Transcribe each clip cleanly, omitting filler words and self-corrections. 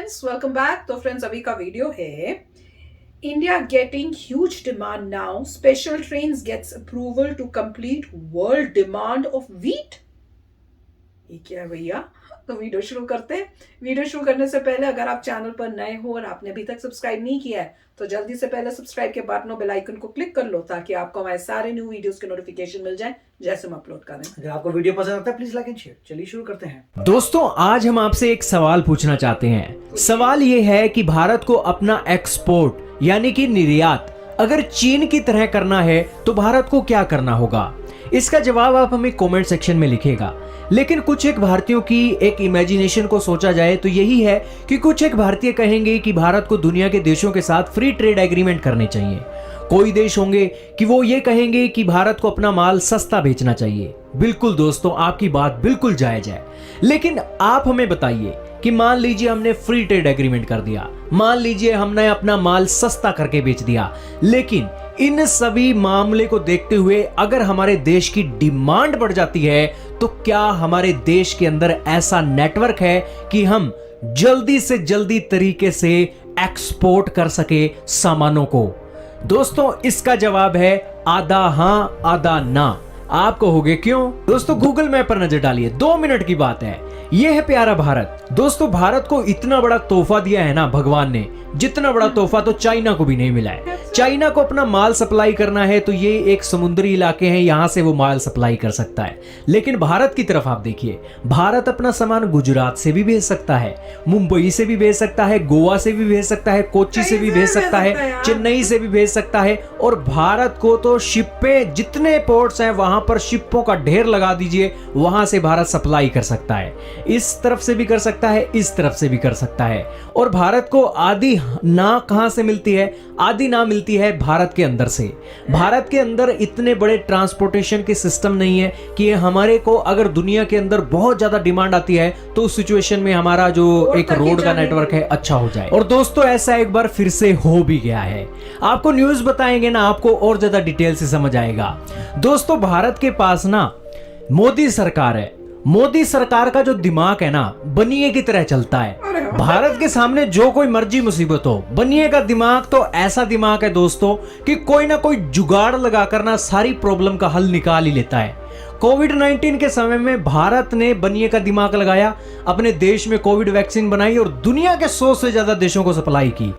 Friends, welcome back. तो friends, अभी का वीडियो है India getting huge demand now, special trains gets approval to complete world demand of wheat. ये क्या है भैया? तो वीडियो शुरू करते हैं। वीडियो शुरू करने से पहले अगर आप चैनल पर नए हो और आपने अभी तक सब्सक्राइब नहीं किया है तो जल्दी से पहले सब्सक्राइब के बटन और बेल आइकन को क्लिक कर लो ताकि आपको हमारे सारे न्यू वीडियोस के नोटिफिकेशन मिल जाए जैसे हम अपलोड करें। अगर आपको वीडियो पसंद आता है प्लीज लाइक एंड शेयर। चलिए शुरू करते हैं। दोस्तों, आज हम आपसे एक सवाल पूछना चाहते हैं। सवाल ये है कि भारत को अपना एक्सपोर्ट यानी कि निर्यात अगर चीन की तरह करना है तो भारत को क्या करना होगा? इसका जवाब आप हमें कमेंट सेक्शन में लिखिएगा। लेकिन कुछ एक भारतीयों की एक इमेजिनेशन को सोचा जाए तो यही है कि कुछ एक भारतीय कहेंगे कि भारत को दुनिया के देशों के साथ फ्री ट्रेड एग्रीमेंट करने चाहिए। कोई देश होंगे कि वो ये कहेंगे कि भारत को अपना माल सस्ता बेचना चाहिए। बिल्कुल दोस्तों, आपकी बात बिल्कुल जायज है। लेकिन आप हमें बताइए कि मान लीजिए हमने फ्री ट्रेड एग्रीमेंट कर दिया, मान लीजिए हमने अपना माल सस्ता करके बेच दिया, लेकिन इन सभी मामले को देखते हुए अगर हमारे देश की डिमांड बढ़ जाती है तो क्या हमारे देश के अंदर ऐसा नेटवर्क है कि हम जल्दी से जल्दी तरीके से एक्सपोर्ट कर सके सामानों को? दोस्तों, इसका जवाब है आधा हां आधा ना। आप कहोगे क्यों? दोस्तों, गूगल मैप पर नजर डालिए, 2 मिनट की बात है। यह है प्यारा भारत। दोस्तों, भारत को इतना बड़ा तोहफा दिया है ना भगवान ने, जितना बड़ा तोहफा तो चाइना को भी नहीं मिला है। चाइना को अपना माल सप्लाई करना है तो ये एक समुद्री इलाके हैं, यहां से वो माल सप्लाई कर सकता है। लेकिन भारत की तरफ आप देखिए, भारत अपना सामान गुजरात से भी भेज सकता है, मुंबई से भी भेज सकता है, गोवा से भी भेज सकता है, कोच्चि से भी भेज सकता है, चेन्नई से भी भेज सकता है। और भारत को तो शिप्पे, जितने पोर्ट्स हैं वहां पर शिप्पों का ढेर लगा दीजिए, वहां से भारत सप्लाई कर सकता है। इस तरफ से भी कर सकता है, इस तरफ से भी कर सकता है। और भारत को आधी ना कहां से मिलती है? आधी ना मिलती है भारत के अंदर से। भारत के अंदर इतने बड़े ट्रांसपोर्टेशन के सिस्टम नहीं है कि हमारे को अगर दुनिया के अंदर बहुत ज्यादा डिमांड आती है तो उस सिचुएशन में हमारा जो एक रोड का नेटवर्क है अच्छा हो जाए। और दोस्तों, ऐसा एक बार फिर से हो भी गया है। आपको न्यूज बताएंगे ना, आपको और ज्यादा डिटेल से समझ आएगा। दोस्तों, भारत के पास ना मोदी सरकार है। मोदी सरकार का जो दिमाग है ना, बनिए की तरह चलता है। भारत के सामने जो कोई मर्जी मुसीबत हो, बनिए का दिमाग तो ऐसा दिमाग है दोस्तों कि कोई ना कोई जुगाड़ लगाकर ना सारी प्रॉब्लम का हल निकाल ही लेता है। कोविड-19 के समय में भारत ने बनिए का दिमाग लगाया, अपने देश में कोविड वैक्सीन बनाई और दुनिया के 100 से ज्यादा देशों को सप्लाई की।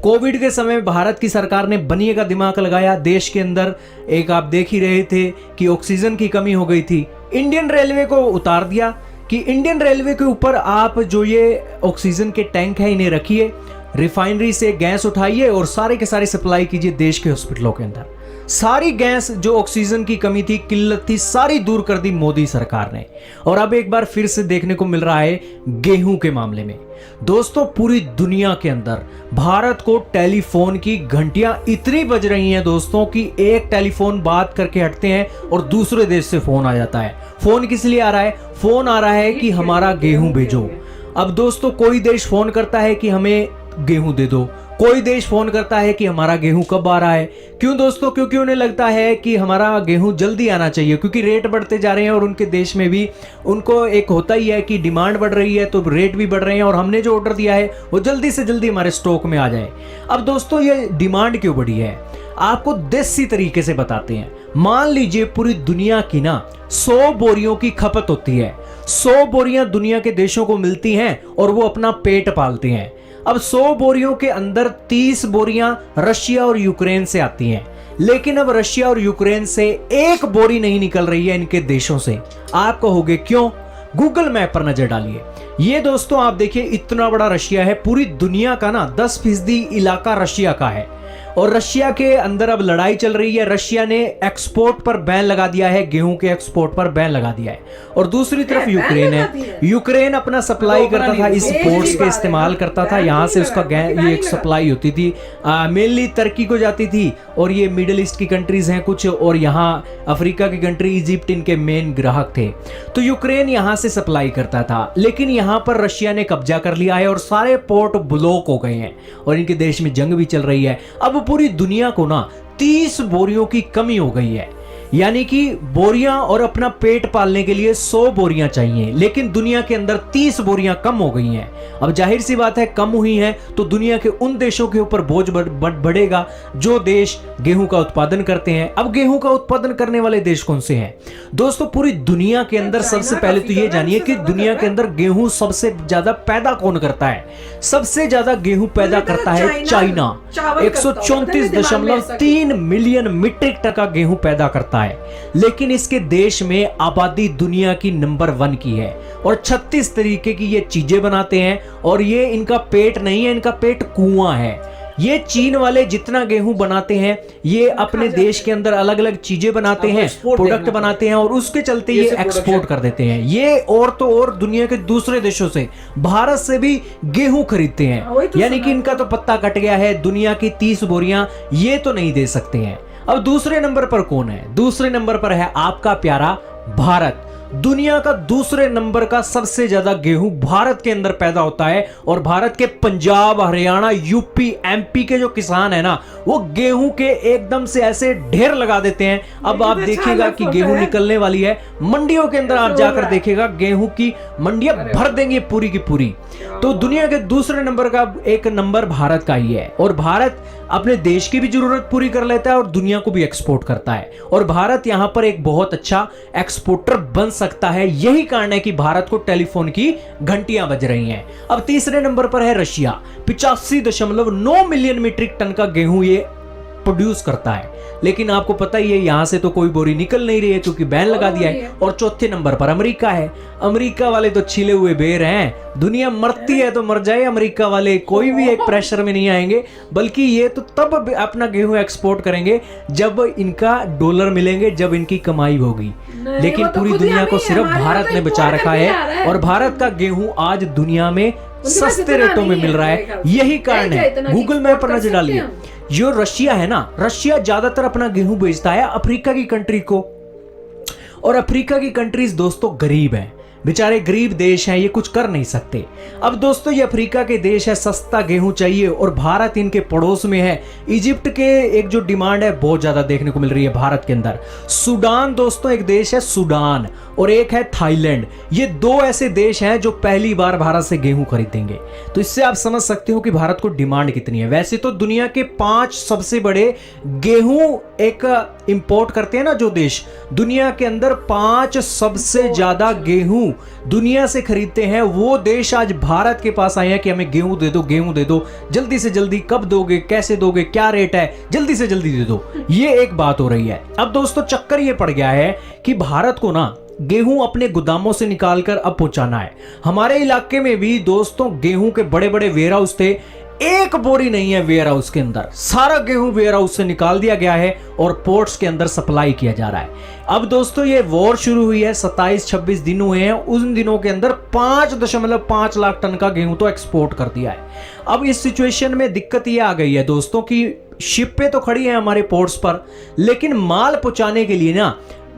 कोविड के समय भारत की सरकार ने बनिए का दिमाग लगाया। देश के अंदर एक आप देख ही रहे थे कि ऑक्सीजन की कमी हो गई थी। इंडियन रेलवे को उतार दिया कि इंडियन रेलवे के ऊपर आप जो ये ऑक्सीजन के टैंक है इन्हें रखिए, रिफाइनरी से गैस उठाइए और सारे के सारे सप्लाई कीजिए देश के हॉस्पिटलों के अंदर। सारी गैस जो ऑक्सीजन की कमी थी, किल्लत थी, सारी दूर कर दी मोदी सरकार ने। और अब एक बार फिर से देखने को मिल रहा है गेहूं के मामले में। दोस्तों, पूरी दुनिया के अंदर भारत को टेलीफोन की घंटियां इतनी बज रही हैं दोस्तों कि एक टेलीफोन बात करके हटते हैं और दूसरे देश से फोन आ जाता है। फोन किस लिए आ रहा है? फोन आ रहा है कि हमारा गेहूं भेजो। अब दोस्तों, कोई देश फोन करता है कि हमें गेहूं दे दो, कोई देश फोन करता है कि हमारा गेहूं कब आ रहा है। क्यों दोस्तों? क्योंकि उन्हें लगता है कि हमारा गेहूं जल्दी आना चाहिए, क्योंकि रेट बढ़ते जा रहे हैं और उनके देश में भी उनको एक होता ही है कि डिमांड बढ़ रही है तो रेट भी बढ़ रहे हैं और हमने जो ऑर्डर दिया है वो जल्दी से जल्दी हमारे स्टॉक में आ जाए। अब दोस्तों, ये डिमांड क्यों बढ़ी है आपको देसी तरीके से बताते हैं। मान लीजिए पूरी दुनिया की ना 100 बोरियों की खपत होती है। 100 बोरियां दुनिया के देशों को मिलती हैं और वो अपना पेट पालते हैं। अब 100 बोरियों के अंदर 30 बोरियां रशिया और यूक्रेन से आती हैं। लेकिन अब रशिया और यूक्रेन से एक बोरी नहीं निकल रही है इनके देशों से। आप कहोगे क्यों? गूगल मैप पर नजर डालिए। ये दोस्तों आप देखिए, इतना बड़ा रशिया है। पूरी दुनिया का ना 10% इलाका रशिया का है और रशिया के अंदर अब लड़ाई चल रही है। रशिया ने एक्सपोर्ट पर बैन लगा दिया है, गेहूं के एक्सपोर्ट पर बैन लगा दिया है। और दूसरी तरफ यूक्रेन है। यूक्रेन अपना सप्लाई करता था, इस पोर्ट्स के इस्तेमाल करता था, यहां से उसका ये एक सप्लाई होती थी, मेनली तुर्की को जाती थी और ये मिडिल ईस्ट की कंट्रीज हैं कुछ, और यहाँ अफ्रीका की कंट्री इजिप्ट इनके मेन ग्राहक थे। तो यूक्रेन यहां से सप्लाई करता था, लेकिन यहां पर रशिया ने कब्जा कर लिया है और सारे पोर्ट ब्लॉक हो गए हैं और इनके देश में जंग भी चल रही है। अब पूरी दुनिया को ना 30 बोरियों की कमी हो गई है। यानी कि बोरियां और अपना पेट पालने के लिए 100 बोरियां चाहिए, लेकिन दुनिया के अंदर 30 बोरियां कम हो गई हैं। अब जाहिर सी बात है, कम हुई हैं तो दुनिया के उन देशों के ऊपर बोझ बढ़ेगा जो देश गेहूं का उत्पादन करते हैं। अब गेहूं का उत्पादन करने वाले देश कौन से हैं दोस्तों? पूरी दुनिया के अंदर सबसे पहले तो ये जानिए कि दुनिया के अंदर गेहूं सबसे ज्यादा पैदा कौन करता है। सबसे ज्यादा गेहूं पैदा करता है चाइना, 134.3 मिलियन मीट्रिक टन का गेहूं पैदा करता है। लेकिन इसके देश में आबादी दुनिया की नंबर 1 की है और 36 तरीके की ये चीजें बनाते हैं। और ये इनका पेट नहीं है, इनका पेट कुआं है। ये चीन वाले जितना गेहूं बनाते हैं, ये अपने देश के अंदर अलग अलग चीजें बनाते हैं, प्रोडक्ट बनाते हैं और उसके चलते ये एक्सपोर्ट कर देते हैं। ये और तो और दुनिया के दूसरे देशों से, भारत से भी गेहूं खरीदते हैं। यानी कि इनका तो पत्ता कट गया है। दुनिया की 30 बोरियां ये तो नहीं दे सकते हैं। अब दूसरे नंबर पर कौन है? दूसरे नंबर पर है आपका प्यारा भारत। दुनिया का दूसरे नंबर का सबसे ज्यादा गेहूं भारत के अंदर पैदा होता है। और भारत के पंजाब, हरियाणा, यूपी, एमपी के जो किसान है ना, वो गेहूं के एकदम से ऐसे ढेर लगा देते हैं। अब आप देखिएगा कि गेहूं निकलने वाली है, मंडियों के अंदर आप जाकर देखिएगा गेहूं की मंडियां भर देंगे पूरी की पूरी। तो दुनिया के दूसरे नंबर का एक नंबर भारत का ही है। और भारत अपने देश की भी जरूरत पूरी कर लेता है और दुनिया को भी एक्सपोर्ट करता है। और भारत यहां पर एक बहुत अच्छा एक्सपोर्टर बन सकता है। यही कारण है कि भारत को टेलीफोन की घंटियां बज रही हैं। अब तीसरे नंबर पर है रशिया। 85.9 मिलियन मीट्रिक टन का गेहूं ये प्रोड्यूस करता है। लेकिन आपको पता ही है, यहां से तो कोई बोरी निकल नहीं रही है क्योंकि बैन लगा दिया है। और चौथे नंबर पर अमेरिका है। अमेरिका वाले तो छिले हुए बेर हैं। दुनिया मरती है तो मर जाए, अमेरिका वाले कोई भी एक प्रेशर में नहीं आएंगे। बल्कि ये तो तब अपना गेहूं एक्सपोर्ट करेंगे जब इनका डॉलर मिलेंगे, जब इनकी कमाई होगी। लेकिन पूरी दुनिया को सिर्फ भारत ने बचा रखा है। और भारत का गेहूं आज दुनिया में सस्ते रेटों में मिल रहा है। यही कारण है। गूगल मैप पर नजर डालिए, जो रशिया है ना, रशिया ज्यादातर अपना गेहूं बेचता है अफ्रीका की कंट्री को। और अफ्रीका की कंट्रीज दोस्तों गरीब हैं, बेचारे गरीब देश हैं, ये कुछ कर नहीं सकते। अब दोस्तों ये अफ्रीका के देश है, सस्ता गेहूं चाहिए और भारत इनके पड़ोस में है। इजिप्ट के एक जो डिमांड है बहुत ज्यादा देखने को मिल रही है भारत के अंदर। सूडान दोस्तों एक देश है, सूडान, और एक है थाईलैंड। ये 2 ऐसे देश हैं जो पहली बार भारत से गेहूं खरीदेंगे। तो इससे आप समझ सकते हो कि भारत को डिमांड कितनी है। वैसे तो दुनिया के 5 सबसे बड़े गेहूं एक इंपोर्ट करते हैं ना जो देश, दुनिया के अंदर 5 सबसे ज्यादा गेहूं दुनिया से खरीदते हैं, वो देश आज भारत के पास आए हैं कि हमें गेहूं दे दो, गेहूं दे दो, जल्दी से जल्दी, कब दोगे, कैसे दोगे, क्या रेट है, जल्दी से जल्दी दे दो। ये एक बात हो रही है। अब दोस्तों चक्कर ये पड़ गया है कि भारत को ना गेहूं अपने गोदामों से निकालकर अब पहुंचाना है। हमारे इलाके में भी दोस्तों गेहूं के बड़े बड़े वेयर हाउस थे, एक बोरी नहीं है वेयर हाउस के अंदर। सारा गेहूं वेयर हाउस से निकाल दिया गया है और पोर्ट्स के अंदर सप्लाई किया जा रहा है। अब दोस्तों ये वॉर शुरू हुई है, 27-26 दिन हुए हैं। उन दिनों के अंदर 5.5 लाख टन का गेहूं तो एक्सपोर्ट कर दिया है। अब इस सिचुएशन में दिक्कत ये आ गई है दोस्तों कि शिपें तो खड़ी हैं हमारे पोर्ट्स पर, लेकिन माल पहुंचाने के लिए ना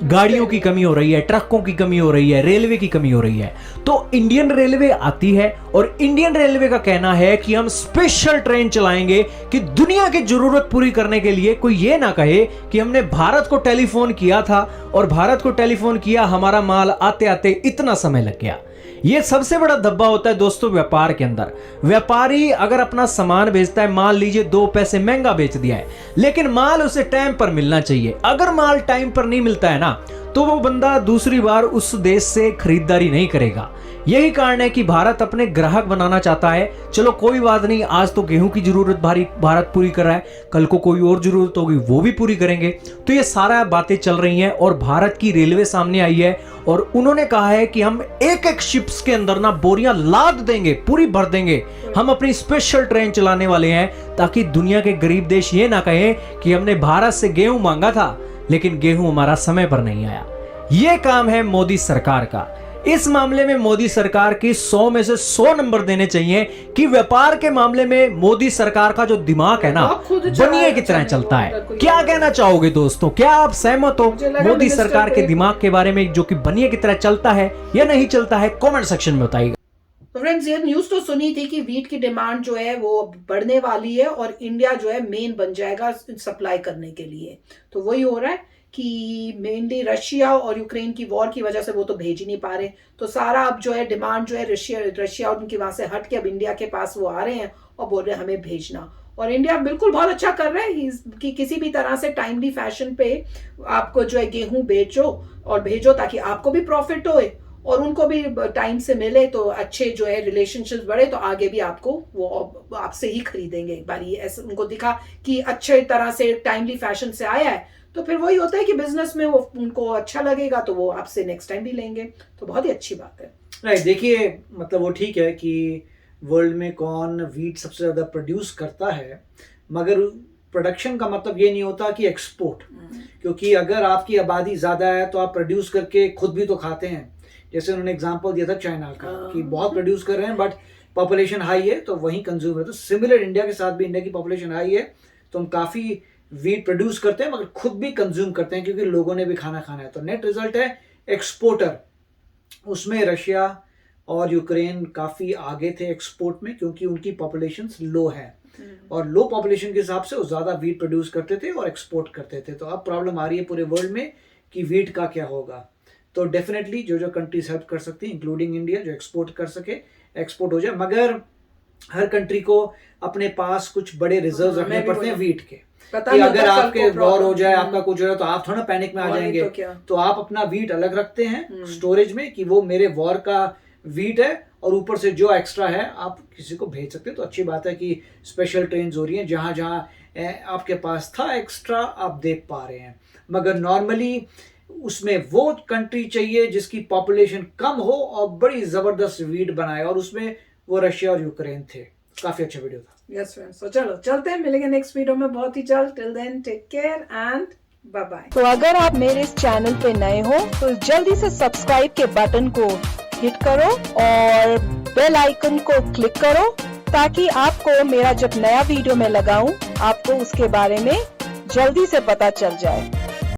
गाड़ियों की कमी हो रही है, ट्रकों की कमी हो रही है, रेलवे की कमी हो रही है। तो इंडियन रेलवे आती है और इंडियन रेलवे का कहना है कि हम स्पेशल ट्रेन चलाएंगे कि दुनिया की जरूरत पूरी करने के लिए कोई ये ना कहे कि हमने भारत को टेलीफोन किया था और भारत को टेलीफोन किया, हमारा माल आते आते इतना समय लग गया। ये सबसे बड़ा धब्बा होता है दोस्तों व्यापार के अंदर। व्यापारी अगर अपना सामान बेचता है, मान लीजिए 2 पैसे महंगा बेच दिया है, लेकिन माल उसे टाइम पर मिलना चाहिए। अगर माल टाइम पर नहीं मिलता है ना, तो वो बंदा दूसरी बार उस देश से खरीदारी नहीं करेगा। यही कारण है कि भारत अपने ग्राहक बनाना चाहता है। चलो कोई बात नहीं, आज तो गेहूं की जरूरत भारत पूरी कर रहा है, कल को कोई और जरूरत होगी वो भी पूरी करेंगे। तो ये सारा बातें चल रही हैं और भारत की रेलवे सामने आई है और उन्होंने कहा है कि हम एक शिप्स के अंदर ना बोरियां लाद देंगे, पूरी भर देंगे। हम अपनी स्पेशल ट्रेन चलाने वाले हैं ताकि दुनिया के गरीब देश ये ना कहें कि हमने भारत से गेहूं मांगा था लेकिन गेहूं हमारा समय पर नहीं आया। ये काम है मोदी सरकार का। इस मामले में मोदी सरकार की 100 में से 100 नंबर देने चाहिए कि व्यापार के मामले में मोदी सरकार का जो दिमाग है ना, बनिए की तरह चलता है। क्या कहना चाहोगे दोस्तों? क्या आप सहमत हो मोदी सरकार के दिमाग के बारे में, जो कि बनिए की तरह चलता है या नहीं चलता है? कमेंट सेक्शन में बताइएगा। तो फ्रेंड्स ये न्यूज तो सुनी थी कि वीट की डिमांड जो है वो बढ़ने वाली है और इंडिया जो है मेन बन जाएगा सप्लाई करने के लिए। तो वही हो रहा है कि मेनली रशिया और यूक्रेन की वॉर की वजह से वो तो भेज ही नहीं पा रहे, तो सारा अब जो है डिमांड जो है रशिया और उनकी वहां से हट के अब इंडिया के पास वो आ रहे हैं और बोल रहे हैं हमें भेजना। और इंडिया बिल्कुल बहुत अच्छा कर रहा है कि किसी भी तरह से टाइमली फैशन पे आपको जो है गेहूं बेचो और भेजो, ताकि आपको भी प्रॉफिट होए और उनको भी टाइम से मिले, तो अच्छे जो है रिलेशनशिप बढ़े, तो आगे भी आपको वो आपसे ही खरीदेंगे। एक बार ये ऐसे उनको दिखा कि अच्छे तरह से टाइमली फैशन से आया है, तो फिर वही होता है कि बिजनेस में वो उनको अच्छा लगेगा तो वो आपसे नेक्स्ट टाइम भी लेंगे, तो बहुत ही अच्छी बात है। राइट, देखिए मतलब वो ठीक है कि वर्ल्ड में कौन वीट सबसे ज़्यादा प्रोड्यूस करता है, मगर प्रोडक्शन का मतलब ये नहीं होता कि एक्सपोर्ट, क्योंकि अगर आपकी आबादी ज़्यादा है तो आप प्रोड्यूस करके खुद भी तो खाते हैं। जैसे उन्होंने एग्जांपल दिया था चाइना का कि बहुत प्रोड्यूस कर रहे हैं बट पॉपुलेशन हाई है तो वहीं कंज्यूम है। तो सिमिलर इंडिया के साथ भी, इंडिया की पॉपुलेशन हाई है तो हम काफ़ी वीट प्रोड्यूस करते हैं मगर खुद भी कंज्यूम करते हैं क्योंकि लोगों ने भी खाना खाना है। तो नेट रिजल्ट है एक्सपोर्टर, उसमें रशिया और यूक्रेन काफ़ी आगे थे एक्सपोर्ट में क्योंकि उनकी पॉपुलेशन लो है और लो पॉपुलेशन के हिसाब से वो ज़्यादा वीट प्रोड्यूस करते थे और एक्सपोर्ट करते थे। तो अब प्रॉब्लम आ रही है पूरे वर्ल्ड में कि वीट का क्या होगा। तो डेफिनेटली जो जो कंट्रीज हेल्प कर सकती हैं इंक्लूडिंग इंडिया, जो एक्सपोर्ट कर सके एक्सपोर्ट हो जाए, मगर हर कंट्री को अपने पास कुछ बड़े रिजर्व रखने पड़ते हैं वीट के कि अगर आपके वॉर हो जाए, आपका कुछ हो जाए तो आप थोड़ा पैनिक में आ जाएंगे। तो आप अपना वीट अलग रखते हैं स्टोरेज में कि वो मेरे वॉर का वीट है और ऊपर से जो एक्स्ट्रा है आप किसी को भेज सकते हैं। तो अच्छी बात है कि स्पेशल ट्रेन हो रही हैं, जहाँ जहाँ आपके पास था एक्स्ट्रा आप दे पा रहे हैं। मगर नॉर्मली उसमें वो कंट्री चाहिए जिसकी पॉपुलेशन कम हो और बड़ी जबरदस्त वीट बनाए, और उसमें वो रशिया और यूक्रेन थे। काफी अच्छा वीडियो था। यस फ्रेंड्स, तो चलो चलते हैं, मिलेंगे नेक्स्ट वीडियो में बहुत ही जल्द। Till then take care and bye bye. तो अगर आप मेरे इस चैनल पे नए हो तो जल्दी से सब्सक्राइब के बटन को हिट करो और बेल आइकन को क्लिक करो ताकि आपको मेरा जब नया वीडियो मैं लगाऊं आपको उसके बारे में जल्दी से पता चल जाए।